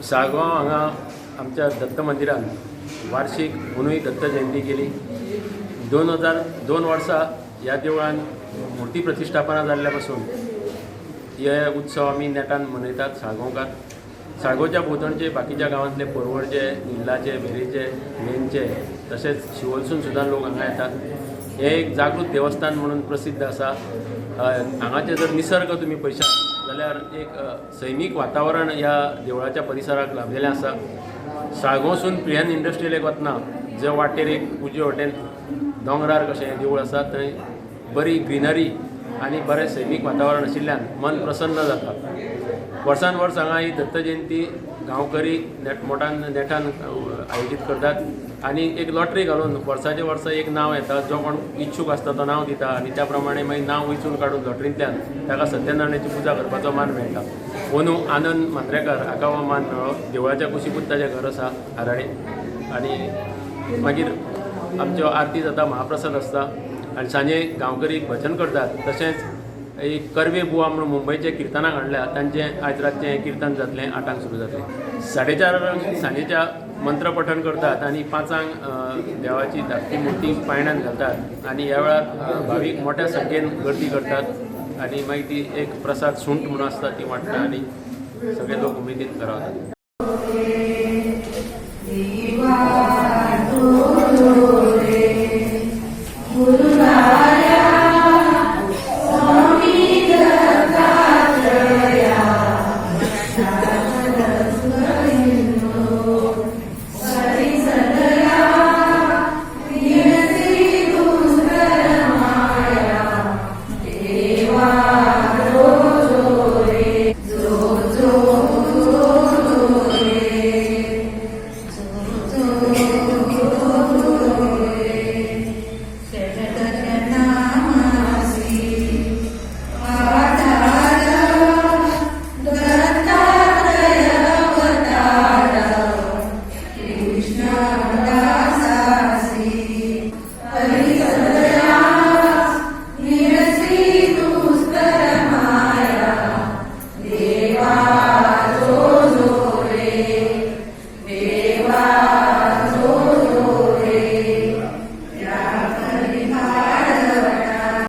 साळगांव हांगा आमच्या दत्त मंदिरात वार्षिक मुनूई दत्त जयंती केली। 2002 वर्सां ह्या देवळान मुर्ती प्रतिष्ठापना जाल्ल्यापासून हे उत्सव आमी नेटान मनयतात। साळगांवच्या भोंवतणचे बाकीच्या गांवांतले परवडचे, निल्लाचे, भेरेचे, मेनचे तशेंच शिवोलसून सुद्दां लोक हांगा येतात। हे एक जागृत देवस्थान म्हणून प्रसिद्ध आसा। हांगाचे जर निसर्ग तुमी पळयशात जाल्यार एक सैमीक वातावरण ह्या देवळाच्या परिसराक लाभलेलें आसा। साळगांवसून प्रियन इंडस्ट्रियलेक वतना जे वाटेर एक उजवे वटेन दोंगरार कशें देवूळ आसा, थंय बरी ग्रीनरी आनी बरें सैमीक वातावरण आशिल्ल्यान मन प्रसन्न जाता। वर्सान वर्स हांगा ही दत्त जयंती गांवकरी नेटान आयोजीत करतात आनी एक लॉटरी घालून वर्साचे वर्स एक नांव येता। जो कोण इच्छूक आसता तो नांव दिता आनी त्या प्रमाणे मागीर नांव वेंचून काडून लॉटरींतल्यान ताका सत्यनारायणाची पुजा करपाचो मान मेळटा। अंदू आनंद मांद्रेकार हाका हो मान मेळ्ळो। देवळाच्या कुशीकूच ताचें घर आसा आराळे। आनी मागीर आमच्यो आरती जाता, महाप्रसाद आसता आनी सांजे गांवकरी भजन करतात। तशेंच एक कर्वे बुवा म्हणून मुंबयचे किर्तनाक हाडल्या, तांचें आयज रातचें किर्तन जातलें, 8 सुरू जातलें। 4:30 सांजेच्या मंत्र पठण करतात आनी 5 देवाची धाकटी मुर्ती पायण्यान घालतात आनी ह्या वेळार भावीक मोठ्या संख्येन गर्दी करतात आनी मागीर ती एक प्रसाद सुंठ म्हणून आसता ती वांटटा आनी सगळे लोक उमेदीन रावतात।